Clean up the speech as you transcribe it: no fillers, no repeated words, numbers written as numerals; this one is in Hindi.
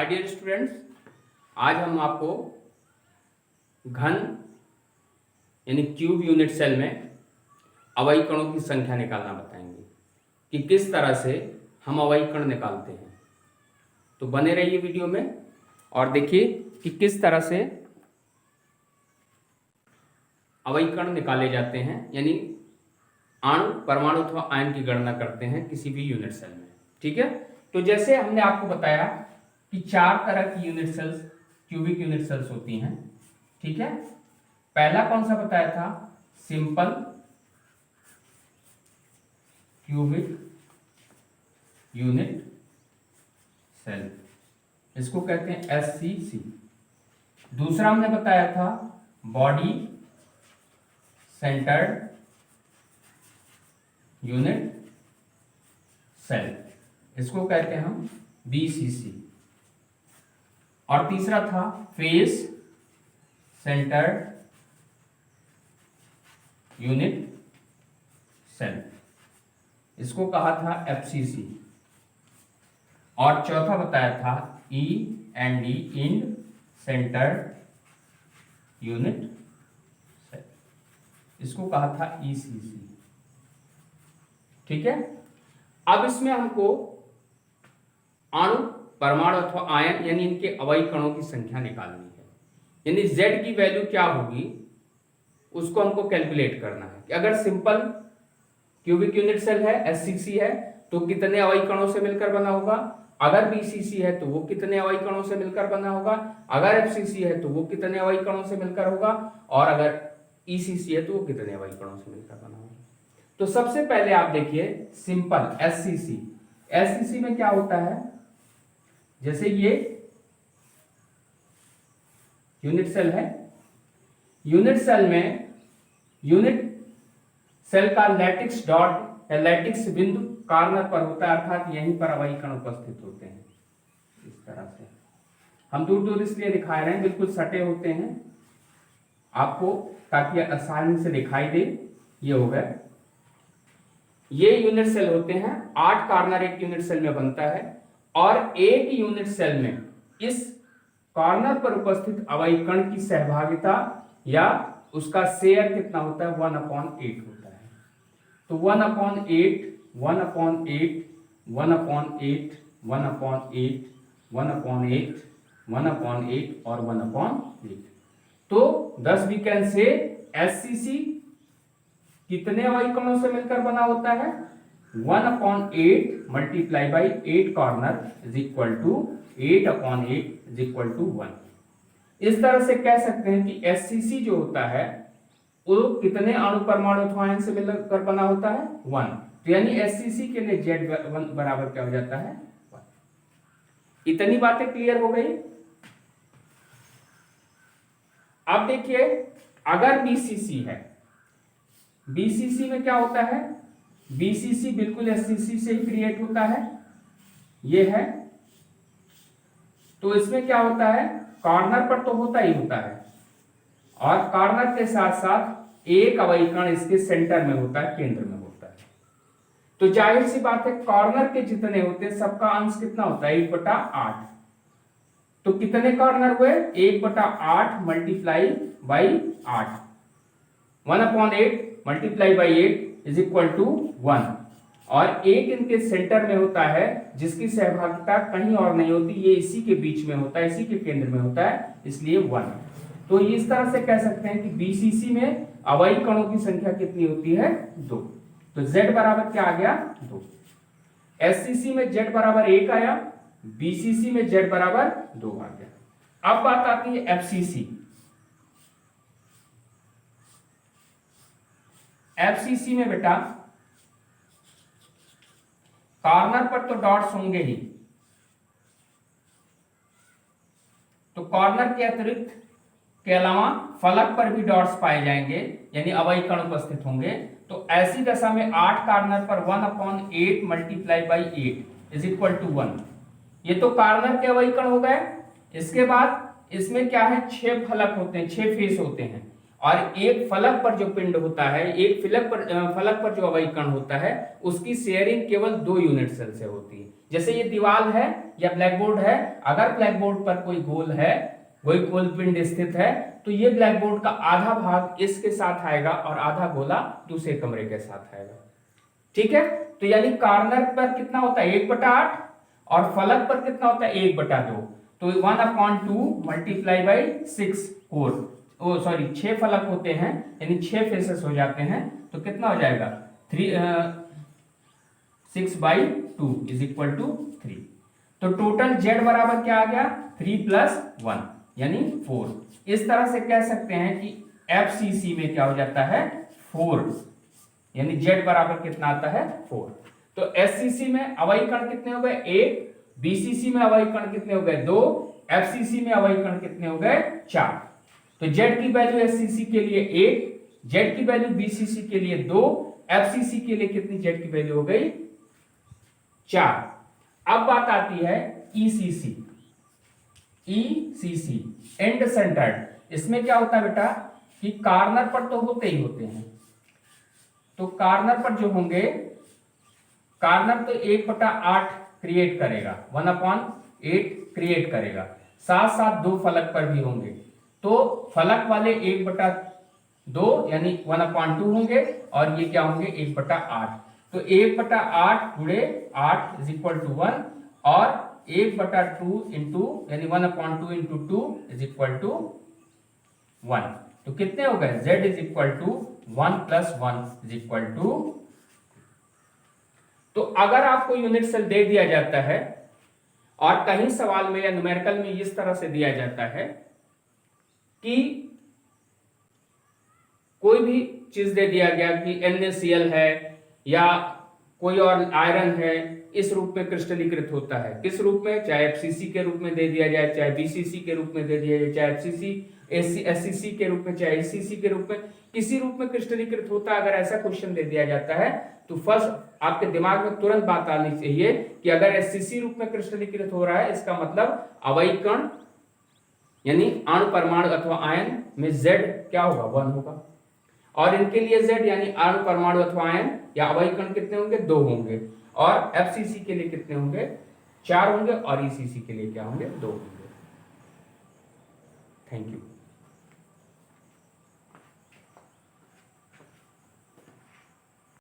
हाय डियर स्टूडेंट्स, आज हम आपको घन यानी क्यूब यूनिट सेल में अवयवी कणों की संख्या निकालना बताएंगे कि किस तरह से हम अवयवी कण निकालते हैं। तो बने रहिए वीडियो में और देखिए कि किस तरह से अवयवी कण निकाले जाते हैं, यानी अणु, परमाणु अथवा आयन की गणना करते हैं किसी भी यूनिट सेल में। ठीक है, तो जैसे हमने आपको बताया कि 4 तरह की unit cells, cubic unit cells होती हैं। ठीक है, पहला कौन सा बताया था? सिंपल क्यूबिक यूनिट सेल, इसको कहते हैं SCC। दूसरा हमने बताया था बॉडी सेंटर्ड यूनिट सेल, इसको कहते हैं हम BCC। और तीसरा था फेस सेंटर्ड यूनिट सेल, इसको कहा था FCC। और चौथा बताया था END end centred unit cell, इसको कहा था ECC। ठीक है, अब इसमें हमको अणु, परमाणु अथवा आयन यानी इनके अवयवी कणों की संख्या निकालनी है, यानी Z की वैल्यू क्या होगी उसको हमको कैलकुलेट करना है कि अगर सिंपल क्यूबिक यूनिट सेल है, SCC है, तो कितने अवयवी कणों से मिलकर बना होगा। अगर BCC है तो वो कितने अवयवी कणों से मिलकर बना होगा। अगर FCC है तो वो कितने अवयवी कणों से मिलकर होगा। और अगर ECC है तो वो कितने अवयवी कणों से मिलकर बना होगा। तो सबसे पहले आप देखिए सिंपल SCC में क्या होता है, जैसे ये यूनिट सेल है, यूनिट सेल में यूनिट सेल का लैटिक्स डॉट या लैटिक्स बिंदु कॉर्नर पर होता है, अर्थात यहीं पर अवयवी कण उपस्थित होते हैं। इस तरह से हम दूर दूर इसलिए दिखा रहे हैं, बिल्कुल सटे होते हैं आपको, ताकि आसानी से दिखाई दे। ये हो गया, ये यूनिट सेल होते हैं। 8 कॉर्नर एक यूनिट सेल में बनता है और एक यूनिट सेल में इस कॉर्नर पर उपस्थित अवयवी कण की सहभागिता या उसका शेयर कितना होता है? 1/8 होता है। तो 1/8, 1/8, 1/8, 1/8, 1/8, 1/8 और 1/8। तो 10 वी कैन से SCC कितने अवयवी कणों से मिलकर बना होता है? 1/8 multiply by 8 corner is equal to 8/8 is equal to 1। इस तरह से कह सकते हैं कि SCC जो होता है वो कितने अणु, परमाणु अथवा आयन से मिलकर बना होता है? 1। तो यानी SCC के लिए Z बराबर क्या हो जाता है? 1। इतनी बातें क्लियर हो गई। अब देखिए अगर BCC है, BCC में क्या होता है? BCC बिल्कुल SCC से ही क्रिएट होता है, ये है। तो इसमें क्या होता है? कॉर्नर पर तो होता ही होता है और कॉर्नर के साथ साथ एक अवयवी कण इसके सेंटर में होता है, केंद्र में होता है। तो जाहिर सी बात है कॉर्नर के जितने होते हैं सबका अंश कितना होता है? 1/8। तो कितने कॉर्नर हुए? 1/8 multiply by 8, 1/8 multiply by 8 is equal to 1। और एक इनके सेंटर में होता है जिसकी सहभागिता कहीं और नहीं होती, ये इसी के बीच में होता है, इसी के केंद्र में होता है, इसलिए 1। तो इस तरह से कह सकते हैं कि BCC में अवयवी कणों की संख्या कितनी होती है? 2। तो Z बराबर क्या आ गया? 2। SCC में Z बराबर 1 आया, BCC में Z बराबर 2 आ गया। अब बात आती है FCC। FCC में बेटा कॉर्नर पर तो डॉट्स होंगे ही, तो कॉर्नर के अतिरिक्त के अलावा फलक पर भी डॉट्स पाए जाएंगे, यानी अवयवी कण उपस्थित होंगे। तो ऐसी दशा में 8 कॉर्नर पर 1/8 multiply by 8 is equal to 1। ये तो कॉर्नर के अवयवी कण हो गए। इसके बाद इसमें क्या है? 6 फलक होते हैं, 6 फेस होते हैं और एक फलक पर जो पिंड होता है, एक फलक पर जो अवयवी कण होता है, उसकी शेयरिंग केवल 2 यूनिट सेल से होती है। जैसे ये दीवार है या ब्लैक बोर्ड है, अगर ब्लैक बोर्ड पर कोई गोल है, कोई गोल पिंड स्थित है, तो ये ब्लैक बोर्ड का आधा भाग इसके साथ आएगा और आधा गोला दूसरे कमरे के साथ आएगा। ठीक है, तो यानी कॉर्नर पर कितना होता है 1/8 और फलक पर कितना होता है 1/2। तो 1/2 multiply by 6 core, oh sorry 6 फलक होते हैं, यानी 6 फेसेस हो जाते हैं, तो कितना हो जाएगा 6/2 इज इक्वल टू 3। तो टोटल जेड बराबर क्या आ गया 3 + 1 यानी 4। इस तरह से कह सकते हैं कि एफसीसी में क्या हो जाता है 4, यानी जेड बराबर कितना आता है 4। तो एससीसी में अवयवी कण कितने हो गए 1, बीसीसी में अवयवी कण कितने हो गए 2, एफसीसी में अवयवी कण कितने हो गए 4। तो जेड की वैल्यू एससीसी के लिए 1, जेड की वैल्यू बीसीसी के लिए 2, एफसीसी के लिए कितनी जेड की वैल्यू हो गई 4। अब बात आती है ईसीसी, ईसीसी एंड सेंटर्ड। इसमें क्या होता है बेटा कि कॉर्नर पर तो होते ही होते हैं, तो कॉर्नर पर जो होंगे, कॉर्नर तो 1/8 क्रिएट करेगा, 1/8 क्रिएट करेगा, साथ साथ 2 फलक पर भी होंगे, तो फलक वाले 1/2 यानी 1/2 होंगे और ये क्या होंगे 1/8। तो 1/8 गुणे 8 इज इक्वल टू 1 और 1/2 इंटू यानी 1/2 इंटू 2 इज इक्वल टू 1। तो कितने हो गए z is equal to 1 + 1 is equal to. तो अगर आपको यूनिट सेल दे दिया जाता है और कहीं सवाल में या न्यूमेरिकल में इस तरह से दिया जाता है कि कोई भी चीज दे दिया गया कि NaCl है या कोई और आयरन है, इस रूप में क्रिस्टलीकृत होता है, किस रूप में, चाहे एफसीसी के रूप में दे दिया जाए, चाहे बीसीसी के रूप में दे दिया जाए, चाहे एफसीसी एससीसी के रूप में, चाहे एसीसी के रूप में, किसी रूप में क्रिस्टलीकृत होता है। अगर ऐसा क्वेश्चन दे दिया जाता है तो फर्स्ट आपके दिमाग में तुरंत बात आनी चाहिए कि अगर एससीसी रूप में क्रिस्टलीकृत हो रहा है, इसका मतलब अवयवी कण यानी अणु परमाणु अथवा आयन में Z क्या होगा 1 होगा, और इनके लिए Z यानी अणु परमाणु अथवा आयन या अवयवी कण कितने होंगे 2 होंगे, और एफसीसी के लिए कितने होंगे 4 होंगे, और ईसीसी के लिए क्या होंगे 2 होंगे। Thank you.